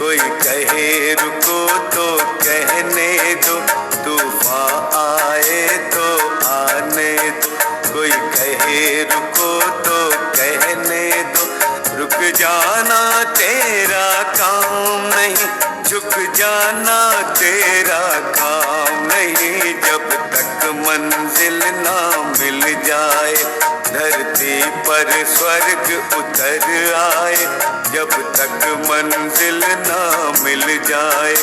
कोई कहे रुको तो कहने दो, तूफान आए तो आने दो। कोई कहे रुको तो कहने दो, रुक जाना तेरा काम नहीं, झुक जाना तेरा काम नहीं। जब तक मंजिल ना मिल जाए, धरती पर स्वर्ग उतर आए। जब तक मंजिल ना मिल जाए,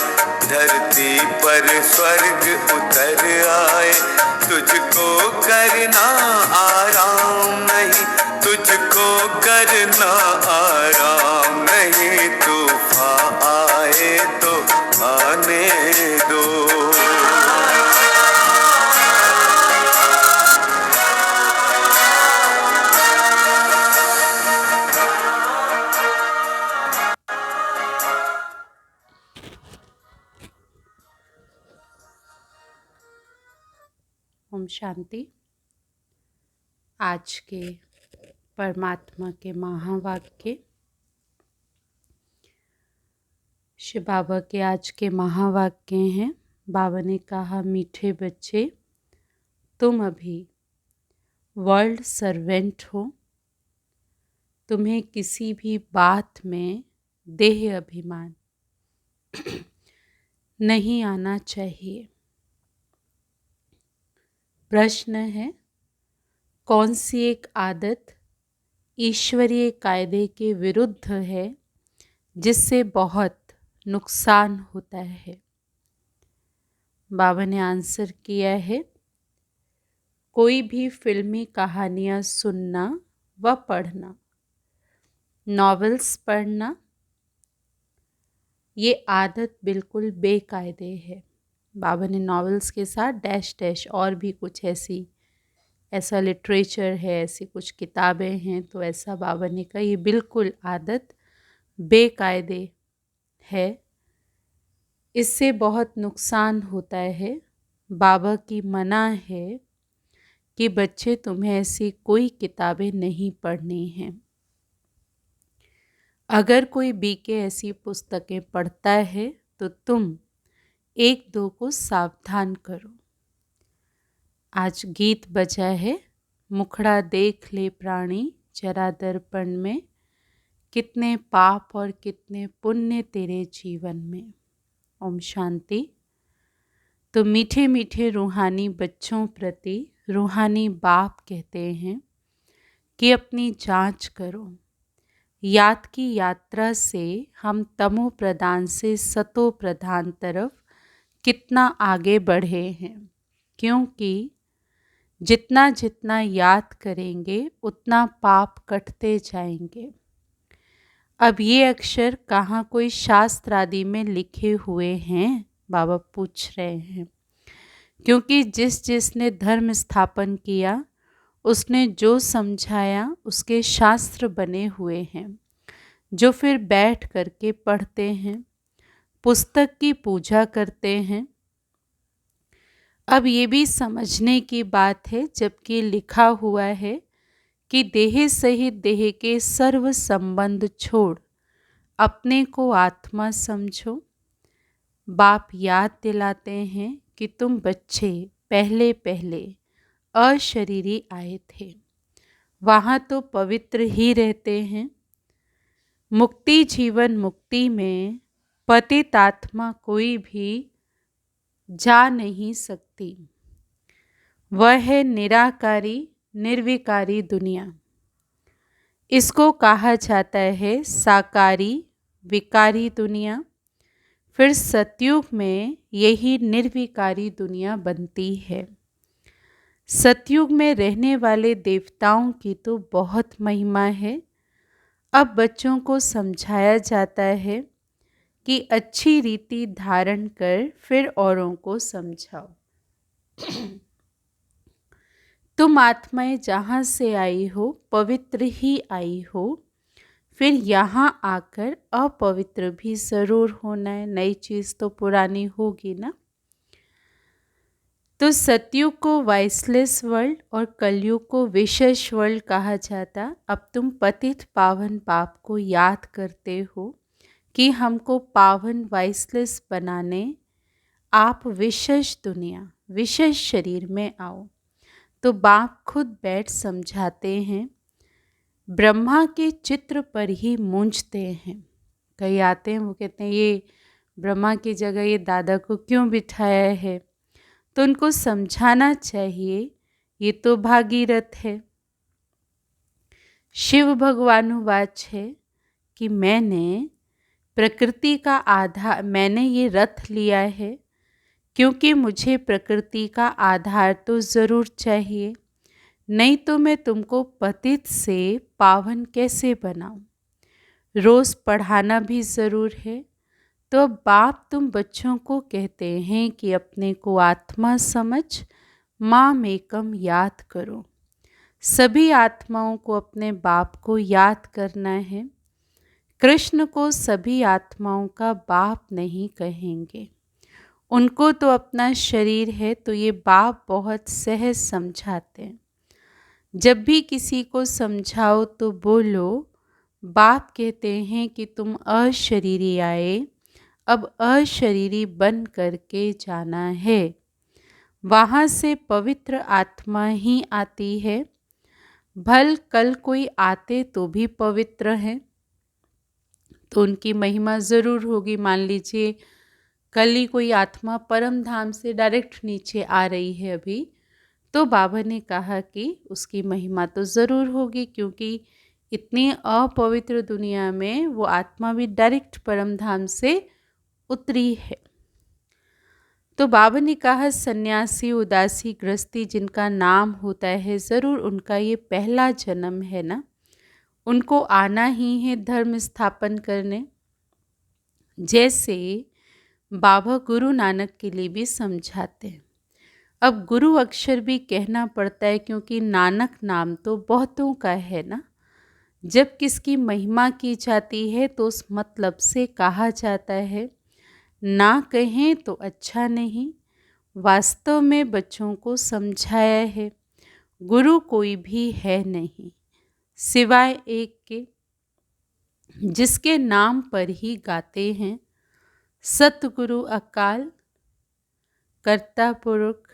धरती पर स्वर्ग उतर आए। तुझको करना आराम नहीं, तुझको करना आराम नहीं। तूफान आए तो आने दो। ओम शांति। आज के परमात्मा के महावाक्य, शिव बाबा के आज के महावाक्य हैं। बाबा ने कहा, मीठे बच्चे, तुम अभी वर्ल्ड सर्वेंट हो। तुम्हें किसी भी बात में देह अभिमान नहीं आना चाहिए। प्रश्न है, कौन सी एक आदत ईश्वरीय कायदे के विरुद्ध है जिससे बहुत नुकसान होता है? बाबा ने आंसर किया है, कोई भी फिल्मी कहानियाँ सुनना व पढ़ना, नॉवेल्स पढ़ना, ये आदत बिल्कुल बेकायदे है। बाबा ने नॉवेल्स के साथ डैश डैश और भी कुछ ऐसा लिटरेचर है, ऐसी कुछ किताबें हैं, तो ऐसा बाबा ने कहा ये बिल्कुल आदत बेकायदे है, इससे बहुत नुकसान होता है। बाबा की मना है कि बच्चे तुम्हें ऐसी कोई किताबें नहीं पढ़नी हैं। अगर कोई बीके ऐसी पुस्तकें पढ़ता है तो तुम एक दो को सावधान करो। आज गीत बजा है, मुखड़ा देख ले प्राणी जरा दर्पण में, कितने पाप और कितने पुण्य तेरे जीवन में। ओम शांति। तो मीठे मीठे रूहानी बच्चों प्रति रूहानी बाप कहते हैं कि अपनी जांच करो। याद की यात्रा से हम तमो प्रधान से सतो प्रधान तरफ कितना आगे बढ़े हैं, क्योंकि जितना जितना याद करेंगे उतना पाप कटते जाएंगे। अब ये अक्षर कहाँ कोई शास्त्र आदि में लिखे हुए हैं? बाबा पूछ रहे हैं, क्योंकि जिसने धर्म स्थापन किया उसने जो समझाया उसके शास्त्र बने हुए हैं, जो फिर बैठ करके पढ़ते हैं, पुस्तक की पूजा करते हैं। अब ये भी समझने की बात है, जबकि लिखा हुआ है कि देह सहित देह के सर्व संबंध छोड़ अपने को आत्मा समझो। बाप याद दिलाते हैं कि तुम बच्चे पहले पहले अशरीरी आए थे, वहाँ तो पवित्र ही रहते हैं। मुक्ति जीवन मुक्ति में पतित आत्मा कोई भी जा नहीं सकती। वह है निराकारी निर्विकारी दुनिया। इसको कहा जाता है साकारी विकारी दुनिया। फिर सतयुग में यही निर्विकारी दुनिया बनती है। सतयुग में रहने वाले देवताओं की तो बहुत महिमा है। अब बच्चों को समझाया जाता है कि अच्छी रीति धारण कर फिर औरों को समझाओ। तुम आत्माएं जहाँ से आई हो पवित्र ही आई हो, फिर यहाँ आकर अपवित्र भी ज़रूर होना है। नई चीज़ तो पुरानी होगी ना। तो सतयुग को वाइसलेस वर्ल्ड और कलयुग को विशेष वर्ल्ड कहा जाता। अब तुम पतित पावन पाप को याद करते हो कि हमको पावन वाइसलेस बनाने आप विशेष दुनिया, विशेष शरीर में आओ। तो बाप खुद बैठ समझाते हैं, ब्रह्मा के चित्र पर ही मूंझते हैं। कई आते हैं, वो कहते हैं ये ब्रह्मा की जगह ये दादा को क्यों बिठाया है। तो उनको समझाना चाहिए ये तो भागीरथ है। शिव भगवानुवाच है कि मैंने प्रकृति का आधार, मैंने ये रथ लिया है क्योंकि मुझे प्रकृति का आधार तो ज़रूर चाहिए, नहीं तो मैं तुमको पतित से पावन कैसे बनाऊं। रोज़ पढ़ाना भी ज़रूर है। तो बाप तुम बच्चों को कहते हैं कि अपने को आत्मा समझ माम एकम याद करो। सभी आत्माओं को अपने बाप को याद करना है। कृष्ण को सभी आत्माओं का बाप नहीं कहेंगे, उनको तो अपना शरीर है। तो ये बाप बहुत सहज समझाते हैं। जब भी किसी को समझाओ तो बोलो, बाप कहते हैं कि तुम अशरीरी आए, अब अशरीरी बन करके जाना है। वहाँ से पवित्र आत्मा ही आती है। भल कल कोई आते तो भी पवित्र हैं, तो उनकी महिमा ज़रूर होगी। मान लीजिए कल ही कोई आत्मा परम धाम से डायरेक्ट नीचे आ रही है अभी, तो बाबा ने कहा कि उसकी महिमा तो ज़रूर होगी, क्योंकि इतनी अपवित्र दुनिया में वो आत्मा भी डायरेक्ट परम धाम से उतरी है। तो बाबा ने कहा सन्यासी, उदासी, गृहस्थी जिनका नाम होता है, ज़रूर उनका ये पहला जन्म है ना, उनको आना ही है धर्म स्थापन करने। जैसे बाबा गुरु नानक के लिए भी समझाते हैं। अब गुरु अक्षर भी कहना पड़ता है क्योंकि नानक नाम तो बहुतों का है ना। जब किसकी महिमा की जाती है तो उस मतलब से कहा जाता है, ना कहें तो अच्छा नहीं। वास्तव में बच्चों को समझाया है, गुरु कोई भी है नहीं सिवाय एक के, जिसके नाम पर ही गाते हैं। सतगुरु अकाल कर्ता पुरख,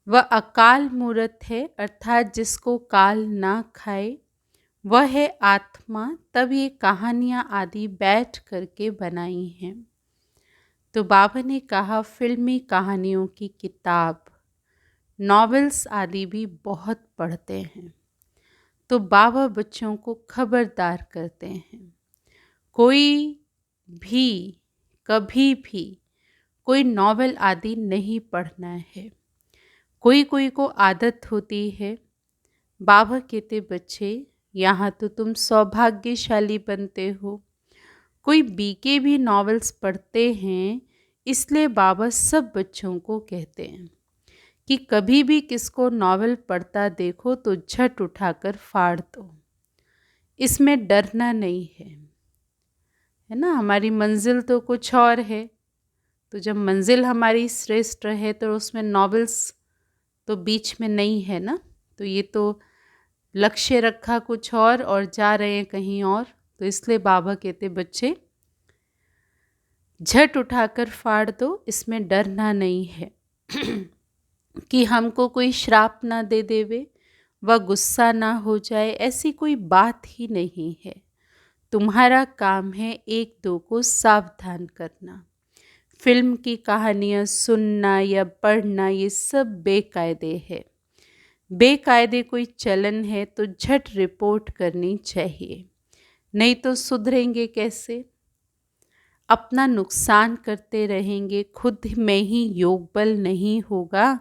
वह अकाल मूर्त है, अर्थात जिसको काल ना खाए, वह है आत्मा। तब ये कहानियाँ आदि बैठ करके बनाई हैं। तो बाबा ने कहा फिल्मी कहानियों की किताब, नॉवेल्स आदि भी बहुत पढ़ते हैं। तो बाबा बच्चों को खबरदार करते हैं, कोई भी कभी भी कोई नॉवेल आदि नहीं पढ़ना है। कोई कोई को आदत होती है। बाबा कहते बच्चे यहाँ तो तुम सौभाग्यशाली बनते हो। कोई बीके भी नॉवेल्स पढ़ते हैं, इसलिए बाबा सब बच्चों को कहते हैं कि कभी भी किसको नॉवेल पढ़ता देखो तो झट उठाकर फाड़ दो, इसमें डरना नहीं है ना। हमारी मंजिल तो कुछ और है, तो जब मंजिल हमारी श्रेष्ठ है तो उसमें नॉवेल्स तो बीच में नहीं है ना। तो ये तो लक्ष्य रखा कुछ और जा रहे हैं कहीं और। तो इसलिए बाबा कहते बच्चे झट उठाकर फाड़ दो, इसमें डरना नहीं है कि हमको कोई श्राप ना दे देवे, वह गुस्सा ना हो जाए, ऐसी कोई बात ही नहीं है। तुम्हारा काम है एक दो को सावधान करना। फिल्म की कहानियाँ सुनना या पढ़ना ये सब बेकायदे है। बेकायदे कोई चलन है तो झट रिपोर्ट करनी चाहिए, नहीं तो सुधरेंगे कैसे। अपना नुकसान करते रहेंगे, खुद में ही योग बल नहीं होगा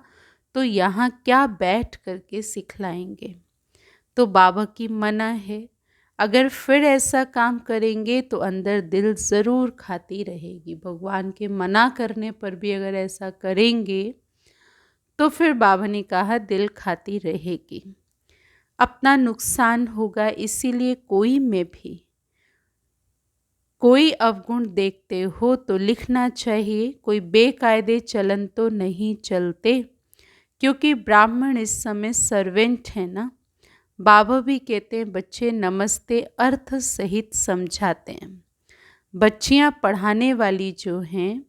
तो यहाँ क्या बैठ करके सिखलाएंगे। तो बाबा की मना है, अगर फिर ऐसा काम करेंगे तो अंदर दिल ज़रूर खाती रहेगी। भगवान के मना करने पर भी अगर ऐसा करेंगे तो फिर बाबा ने कहा दिल खाती रहेगी, अपना नुकसान होगा। इसीलिए कोई में भी कोई अवगुण देखते हो तो लिखना चाहिए। कोई बेकायदे चलन तो नहीं चलते, क्योंकि ब्राह्मण इस समय सर्वेंट है ना। बाबा भी कहते हैं बच्चे नमस्ते अर्थ सहित समझाते हैं। बच्चियां पढ़ाने वाली जो हैं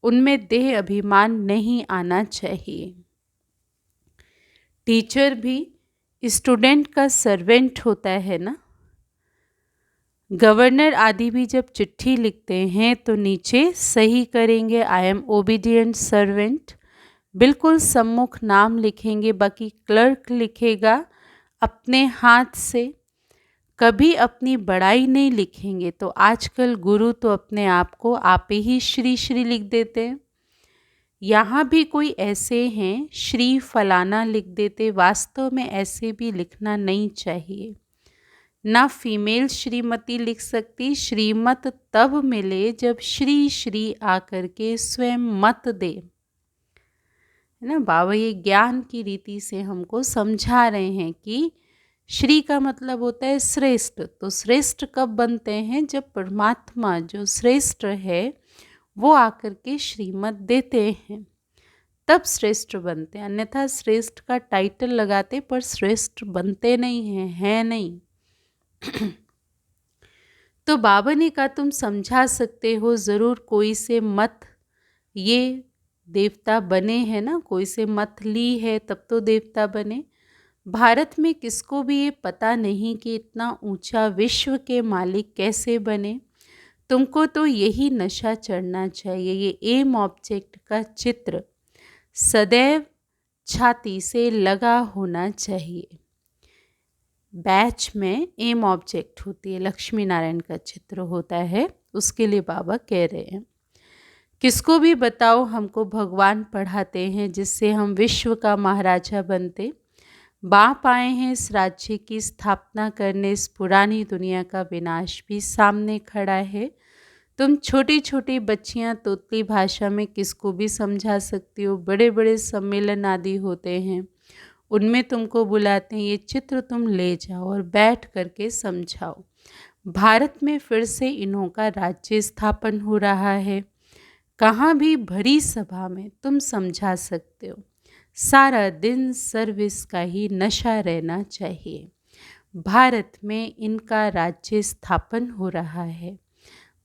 उनमें देह अभिमान नहीं आना चाहिए। टीचर भी स्टूडेंट का सर्वेंट होता है ना। गवर्नर आदि भी जब चिट्ठी लिखते हैं तो नीचे सही करेंगे आई एम ओबीडियंट सर्वेंट, बिल्कुल सम्मुख नाम लिखेंगे। बाकी क्लर्क लिखेगा अपने हाथ से, कभी अपनी बड़ाई नहीं लिखेंगे। तो आजकल गुरु तो अपने आप को आप ही श्री श्री लिख देते हैं। यहाँ भी कोई ऐसे हैं श्री फलाना लिख देते, वास्तव में ऐसे भी लिखना नहीं चाहिए। ना फीमेल श्रीमती लिख सकती, श्रीमत तब मिले जब श्री श्री आकर के स्वयं मत दे, है ना। बाबा ये ज्ञान की रीति से हमको समझा रहे हैं कि श्री का मतलब होता है श्रेष्ठ। तो श्रेष्ठ कब बनते हैं? जब परमात्मा जो श्रेष्ठ है वो आकर के श्रीमत देते हैं, तब श्रेष्ठ बनते हैं। अन्यथा श्रेष्ठ का टाइटल लगाते पर श्रेष्ठ बनते नहीं हैं, है नहीं। तो बाबा ने कहा तुम समझा सकते हो ज़रूर, कोई से मत ये देवता बने हैं ना, कोई से मत ली है तब तो देवता बने। भारत में किसको भी ये पता नहीं कि इतना ऊंचा विश्व के मालिक कैसे बने। तुमको तो यही नशा चढ़ना चाहिए। ये एम ऑब्जेक्ट का चित्र सदैव छाती से लगा होना चाहिए। बैच में एम ऑब्जेक्ट होती है, लक्ष्मी नारायण का चित्र होता है, उसके लिए बाबा कह रहे हैं किसको भी बताओ हमको भगवान पढ़ाते हैं जिससे हम विश्व का महाराजा बनते। बाप आए हैं इस राज्य की स्थापना करने, इस पुरानी दुनिया का विनाश भी सामने खड़ा है। तुम छोटी छोटी बच्चियां तोतली भाषा में किसको भी समझा सकती हो। बड़े बड़े सम्मेलन आदि होते हैं, उनमें तुमको बुलाते हैं, ये चित्र तुम ले जाओ और बैठ करके समझाओ। भारत में फिर से इन्हों का राज्य स्थापन हो रहा है। कहाँ भी भरी सभा में तुम समझा सकते हो। सारा दिन सर्विस का ही नशा रहना चाहिए। भारत में इनका राज्य स्थापन हो रहा है।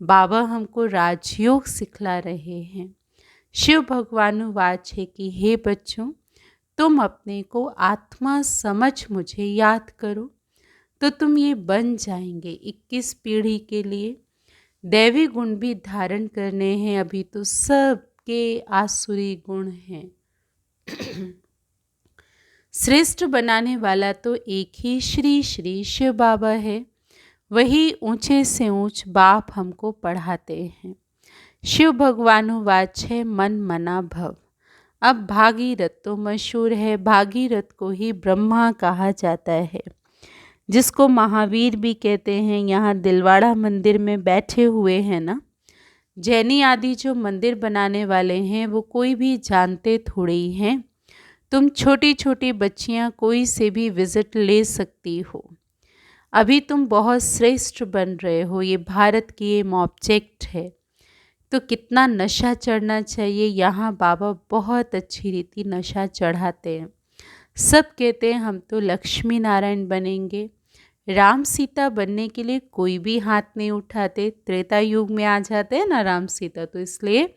बाबा हमको राजयोग सिखला रहे हैं। शिव भगवानुवाच है कि हे बच्चों, तुम अपने को आत्मा समझ मुझे याद करो तो तुम ये बन जाएंगे 21 पीढ़ी के लिए। दैवी गुण भी धारण करने हैं, अभी तो सबके आसुरी गुण हैं। श्रेष्ठ बनाने वाला तो एक ही श्री श्री शिव बाबा है। वही ऊंचे से ऊंच बाप हमको पढ़ाते हैं। शिव भगवानुवाच है मन मना भव। अब भागीरथ तो मशहूर है, भागीरथ को ही ब्रह्मा कहा जाता है, जिसको महावीर भी कहते हैं। यहाँ दिलवाड़ा मंदिर में बैठे हुए हैं ना, जैनी आदि जो मंदिर बनाने वाले हैं वो कोई भी जानते थोड़े ही हैं। तुम छोटी छोटी बच्चियाँ कोई से भी विजिट ले सकती हो। अभी तुम बहुत श्रेष्ठ बन रहे हो, ये भारत की ये ऑब्जेक्ट है। तो कितना नशा चढ़ना चाहिए। यहाँ बाबा बहुत अच्छी रीति नशा चढ़ाते हैं। सब कहते हैं हम तो लक्ष्मी नारायण बनेंगे। राम सीता बनने के लिए कोई भी हाथ नहीं उठाते। त्रेता युग में आ जाते हैं ना राम सीता, तो इसलिए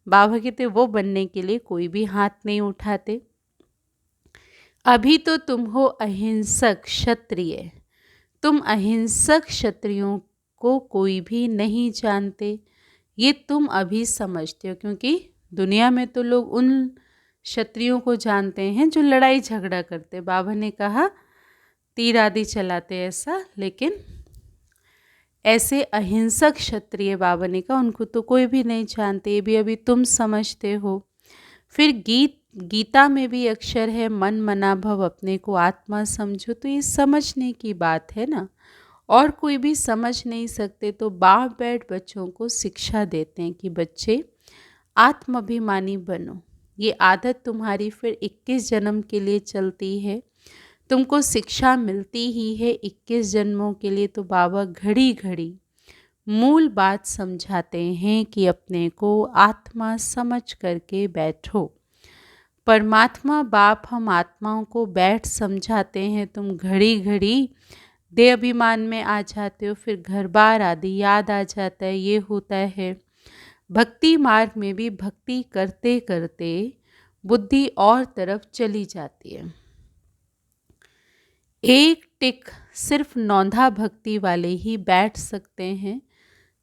बाबा कहते वो बनने के लिए कोई भी हाथ नहीं उठाते। अभी तो तुम हो अहिंसक क्षत्रिय। तुम अहिंसक क्षत्रियों को कोई भी नहीं जानते, ये तुम अभी समझते हो। क्योंकि दुनिया में तो लोग उन क्षत्रियों को जानते हैं जो लड़ाई झगड़ा करते। बाबा ने कहा तीर आदि चलाते ऐसा, लेकिन ऐसे अहिंसक क्षत्रिय बाबा ने कहा उनको तो कोई भी नहीं जानते। ये भी अभी तुम समझते हो। फिर गीता में भी अक्षर है मन मना भव, अपने को आत्मा समझो। तो ये समझने की बात है ना, और कोई भी समझ नहीं सकते। तो बाप बैठ बच्चों को शिक्षा देते हैं कि बच्चे आत्माभिमानी बनो। ये आदत तुम्हारी फिर 21 जन्म के लिए चलती है। तुमको शिक्षा मिलती ही है 21 जन्मों के लिए। तो बाबा घड़ी घड़ी मूल बात समझाते हैं कि अपने को आत्मा समझ करके बैठो। परमात्मा बाप हम आत्माओं को बैठ समझाते हैं, तुम घड़ी घड़ी देह अभिमान में आ जाते हो, फिर घर बार आदि याद आ जाता है, ये होता है। भक्ति मार्ग में भी भक्ति करते करते बुद्धि और तरफ चली जाती है। एक टिक सिर्फ नौंधा भक्ति वाले ही बैठ सकते हैं,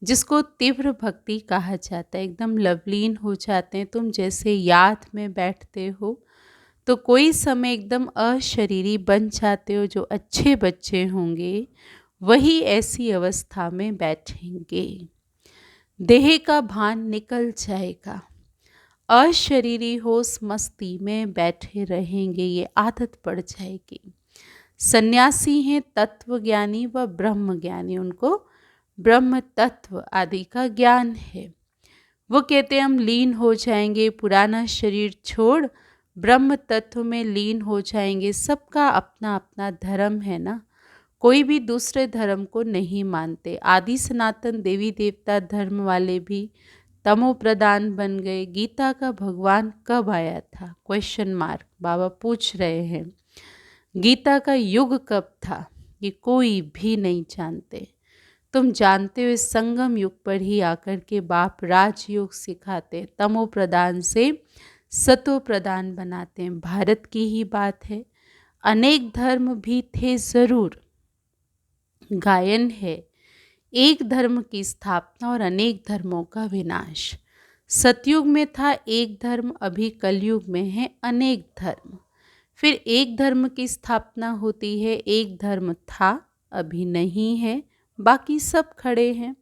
जिसको तीव्र भक्ति कहा जाता है। एकदम लवलीन हो जाते हैं, तुम जैसे याद में बैठते हो तो कोई समय एकदम अशरीरी बन जाते हो। जो अच्छे बच्चे होंगे वही ऐसी अवस्था में बैठेंगे, देह का भान निकल जाएगा, अशरीरी होश मस्ती में बैठे रहेंगे, ये आदत पड़ जाएगी। सन्यासी हैं तत्वज्ञानी व ब्रह्म ज्ञानी, उनको ब्रह्म तत्व आदि का ज्ञान है। वो कहते हैं हम लीन हो जाएंगे, पुराना शरीर छोड़ ब्रह्म तत्व में लीन हो जाएंगे। सबका अपना अपना धर्म है ना, कोई भी दूसरे धर्म को नहीं मानते। आदि सनातन देवी देवता धर्म वाले भी तमो प्रधान बन गए। गीता का भगवान कब आया था? क्वेश्चन मार्क बाबा पूछ रहे हैं। गीता का युग कब था? ये कोई भी नहीं जानते। तुम जानते हो इस संगम युग पर ही आकर के बाप राजयोग सिखाते, तमो प्रधान से सतो प्रधान बनाते हैं। भारत की ही बात है, अनेक धर्म भी थे जरूर। गायन है एक धर्म की स्थापना और अनेक धर्मों का विनाश। सतयुग में था एक धर्म, अभी कलयुग में है अनेक धर्म। फिर एक धर्म की स्थापना होती है, एक धर्म था अभी नहीं है, बाकी सब खड़े हैं।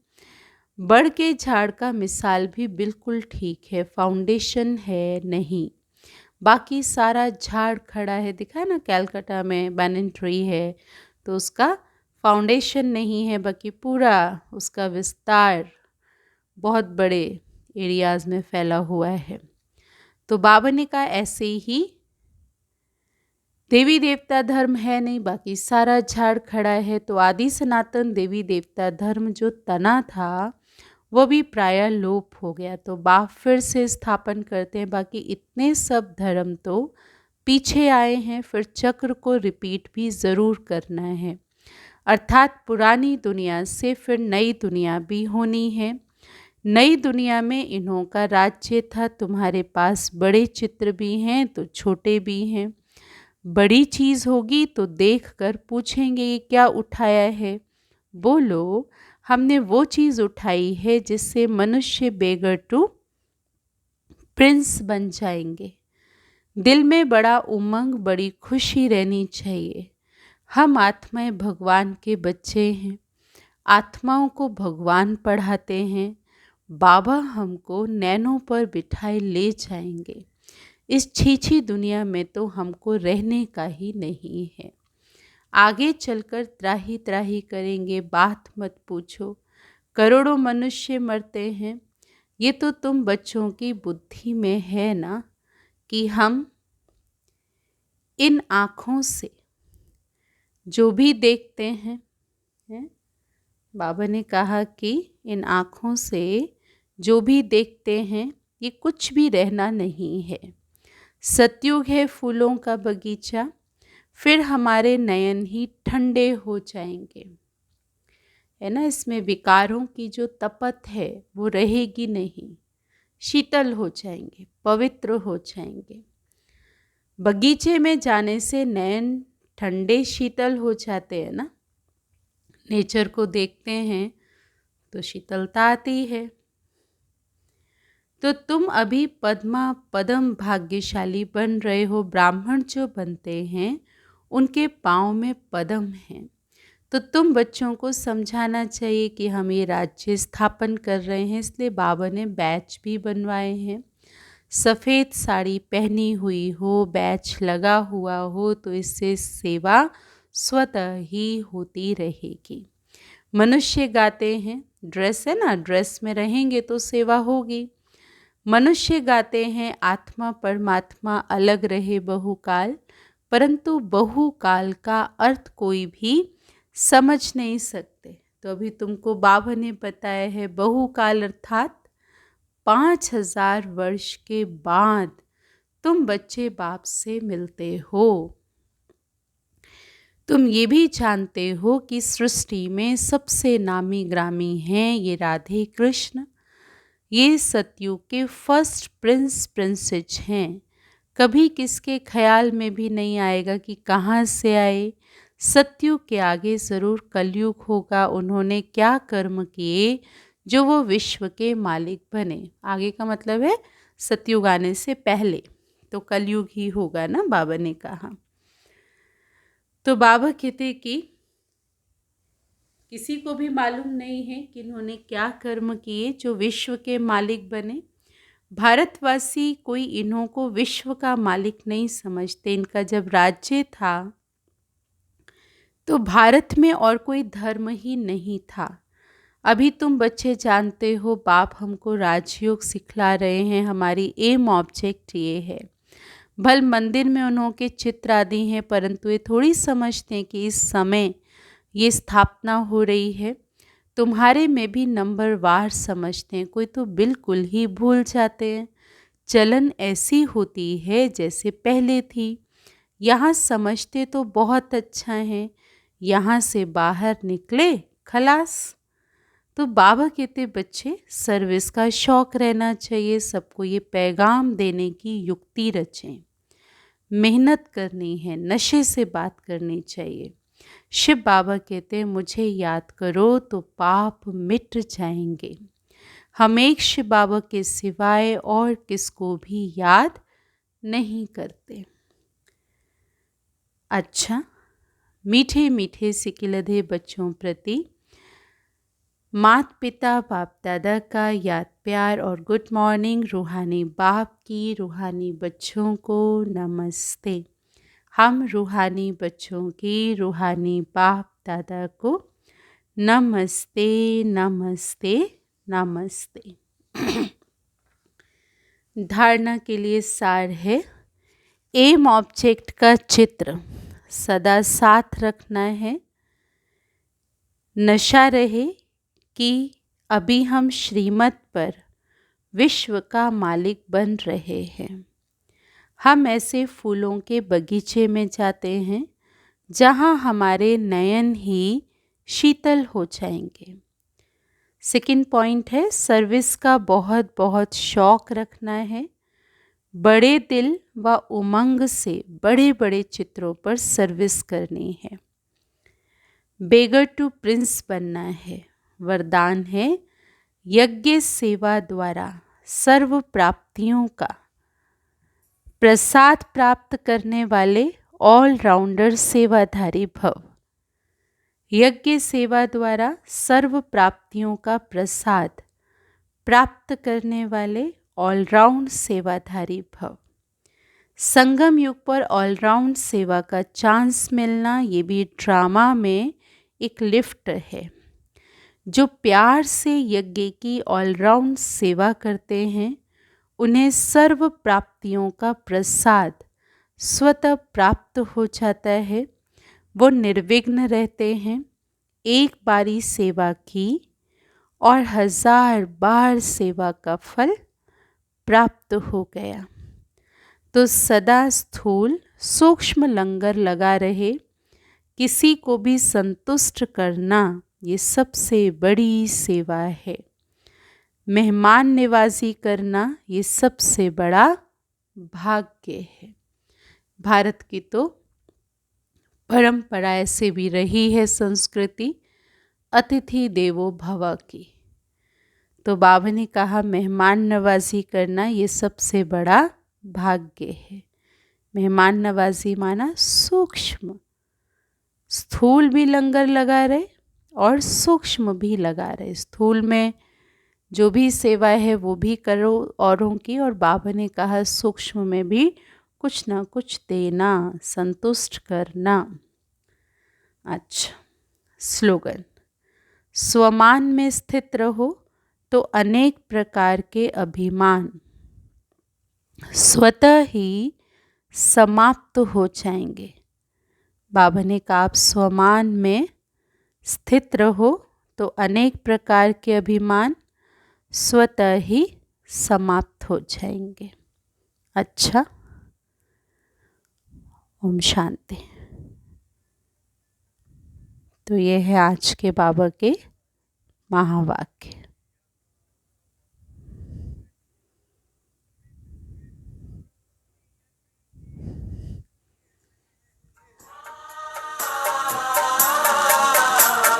बढ़ के झाड़ का मिसाल भी बिल्कुल ठीक है, फाउंडेशन है नहीं, बाकी सारा झाड़ खड़ा है। दिखा है ना, कैलकाटा में बैनन ट्री है तो उसका फाउंडेशन नहीं है, बाकी पूरा उसका विस्तार बहुत बड़े एरियाज़ में फैला हुआ है। तो बाबा ने कहा ऐसे ही देवी देवता धर्म है नहीं, बाकी सारा झाड़ खड़ा है। तो आदि सनातन देवी देवता धर्म जो तना था वो भी प्रायः लोप हो गया, तो बाप फिर से स्थापन करते हैं। बाकी इतने सब धर्म तो पीछे आए हैं, फिर चक्र को रिपीट भी ज़रूर करना है। अर्थात पुरानी दुनिया से फिर नई दुनिया भी होनी है। नई दुनिया में इन्हों का राज्य था, तुम्हारे पास बड़े चित्र भी हैं तो छोटे भी हैं। बड़ी चीज़ होगी तो देख कर पूछेंगे ये क्या उठाया है, बोलो हमने वो चीज़ उठाई है जिससे मनुष्य बेगर टू प्रिंस बन जाएंगे। दिल में बड़ा उमंग, बड़ी खुशी रहनी चाहिए। हम आत्माएं भगवान के बच्चे हैं, आत्माओं को भगवान पढ़ाते हैं। बाबा हमको नैनों पर बिठाए ले जाएंगे। इस छीछी दुनिया में तो हमको रहने का ही नहीं है। आगे चलकर त्राही त्राही करेंगे, बात मत पूछो। करोड़ों मनुष्य मरते हैं, ये तो तुम बच्चों की बुद्धि में है ना कि हम इन आँखों से जो भी देखते हैं, बाबा ने कहा कि इन आँखों से जो भी देखते हैं ये कुछ भी रहना नहीं है। सतयुग है फूलों का बगीचा, फिर हमारे नयन ही ठंडे हो जाएंगे, है ना। इसमें विकारों की जो तपत है वो रहेगी नहीं, शीतल हो जाएंगे, पवित्र हो जाएंगे। बगीचे में जाने से नयन ठंडे शीतल हो जाते हैं ना। नेचर को देखते हैं तो शीतलता आती है। तो तुम अभी पद्मा पदम भाग्यशाली बन रहे हो। ब्राह्मण जो बनते हैं उनके पाँव में पदम हैं। तो तुम बच्चों को समझाना चाहिए कि हम ये राज्य स्थापन कर रहे हैं, इसलिए बाबा ने बैच भी बनवाए हैं। सफ़ेद साड़ी पहनी हुई हो, बैच लगा हुआ हो, तो इससे सेवा स्वतः ही होती रहेगी। मनुष्य गाते हैं, ड्रेस है ना, ड्रेस में रहेंगे तो सेवा होगी। मनुष्य गाते हैं आत्मा परमात्मा अलग रहे बहुकाल, परंतु बहुकाल का अर्थ कोई भी समझ नहीं सकते। तो अभी तुमको बाबा ने बताया है बहुकाल अर्थात 5000 वर्ष के बाद तुम बच्चे बाप से मिलते हो। तुम ये भी जानते हो कि सृष्टि में सबसे नामी ग्रामी हैं ये राधे कृष्ण। ये सतयुग के फर्स्ट प्रिंस प्रिंसेस हैं। कभी किसके ख्याल में भी नहीं आएगा कि कहाँ से आए। सतयुग के आगे ज़रूर कलयुग होगा। उन्होंने क्या कर्म किए जो वो विश्व के मालिक बने। आगे का मतलब है सतयुग आने से पहले, तो कलयुग ही होगा ना, बाबा ने कहा। तो बाबा कहते कि किसी को भी मालूम नहीं है कि इन्होंने क्या कर्म किए जो विश्व के मालिक बने। भारतवासी कोई इन्हों को विश्व का मालिक नहीं समझते। इनका जब राज्य था तो भारत में और कोई धर्म ही नहीं था। अभी तुम बच्चे जानते हो, बाप हमको राजयोग सिखला रहे हैं। हमारी एम ऑब्जेक्ट ये है। भल मंदिर में उन्हों के चित्र आदि हैं, परंतु ये थोड़ी समझते हैं कि इस समय ये स्थापना हो रही है। तुम्हारे में भी नंबर वार समझते हैं, कोई तो बिल्कुल ही भूल जाते हैं। चलन ऐसी होती है जैसे पहले थी। यहाँ समझते तो बहुत अच्छा है, यहाँ से बाहर निकले खलास। तो बाबा कहते बच्चे सर्विस का शौक रहना चाहिए। सबको ये पैगाम देने की युक्ति रचें। मेहनत करनी है, नशे से बात करनी चाहिए। शिव बाबा कहते हैं मुझे याद करो तो पाप मिट जाएंगे। हम एक शिव बाबा के सिवाय और किसको भी याद नहीं करते। अच्छा, मीठे मीठे सिकिलधे बच्चों प्रति माता पिता बाप दादा का याद प्यार और गुड मॉर्निंग। रूहानी बाप की रूहानी बच्चों को नमस्ते। हम रूहानी बच्चों की रूहानी बाप दादा को नमस्ते नमस्ते नमस्ते। धारणा के लिए सार है, एम ऑब्जेक्ट का चित्र सदा साथ रखना है। नशा रहे कि अभी हम श्रीमत पर विश्व का मालिक बन रहे हैं। हम ऐसे फूलों के बगीचे में जाते हैं जहाँ हमारे नयन ही शीतल हो जाएंगे। सेकंड पॉइंट है, सर्विस का बहुत बहुत शौक रखना है। बड़े दिल व उमंग से बड़े बड़े चित्रों पर सर्विस करनी है। बेगर टू प्रिंस बनना है। वरदान है, यज्ञ सेवा द्वारा सर्व प्राप्तियों का प्रसाद प्राप्त करने वाले ऑलराउंडर सेवाधारी भव। यज्ञ सेवा द्वारा सर्व प्राप्तियों का प्रसाद प्राप्त करने वाले ऑलराउंड सेवाधारी भव। संगम युग पर ऑलराउंड सेवा का चांस मिलना ये भी ड्रामा में एक लिफ्ट है। जो प्यार से यज्ञ की ऑलराउंड सेवा करते हैं उन्हें सर्व प्राप्तियों का प्रसाद स्वतः प्राप्त हो जाता है। वो निर्विघ्न रहते हैं। एक बारी सेवा की और 1000 बार सेवा का फल प्राप्त हो गया। तो सदा स्थूल सूक्ष्म लंगर लगा रहे। किसी को भी संतुष्ट करना ये सबसे बड़ी सेवा है। मेहमान नवाजी करना ये सबसे बड़ा भाग्य है। भारत की तो परंपरा ऐसे भी रही है, संस्कृति अतिथि देवो भव की। तो बाबा ने कहा मेहमान नवाजी करना ये सबसे बड़ा भाग्य है। मेहमान नवाजी माना सूक्ष्म, स्थूल भी लंगर लगा रहे और सूक्ष्म भी लगा रहे। स्थूल में जो भी सेवा है वो भी करो औरों की, और बाबा ने कहा सूक्ष्म में भी कुछ ना कुछ देना, संतुष्ट करना। अच्छा, स्लोगन, स्वमान में स्थित रहो तो अनेक प्रकार के अभिमान स्वतः ही समाप्त हो जाएंगे। बाबा ने कहा आप स्वमान में स्थित रहो तो अनेक प्रकार के अभिमान स्वतः ही समाप्त हो जाएंगे। अच्छा, ओम शांति। तो ये है आज के बाबा के महावाक्य।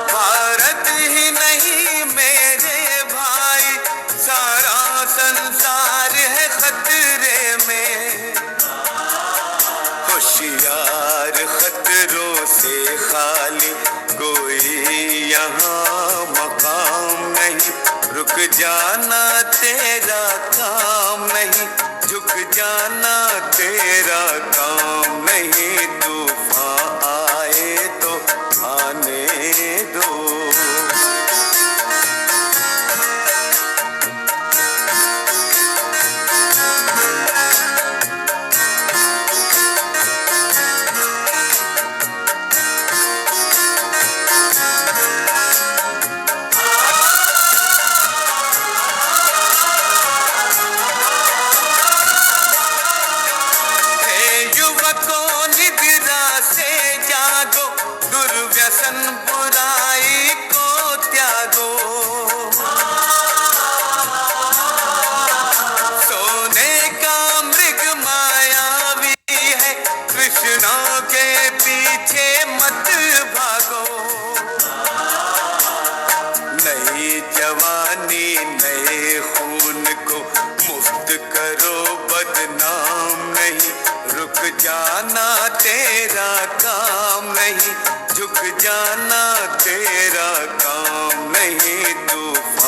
भारत ही नहीं मेरे भाई, सारा संसार है खतरे में। होशियार खतरों से खाली, कोई यहाँ मकाम नहीं। रुक जाना तेरा काम नहीं, झुक जाना तेरा काम नहीं। तूफान आए तो आने दो। युवकों निद्रा से जागो, दुर्व्यसन बुराई को त्यागो। सोने का मृग मायावी है, कृष्णा के पीछे मत भागो। नई जवानी नए खून को मुक्त करो, बदनाम नहीं। रुक जाना तेरा काम नहीं, झुक जाना तेरा काम नहीं। तूफान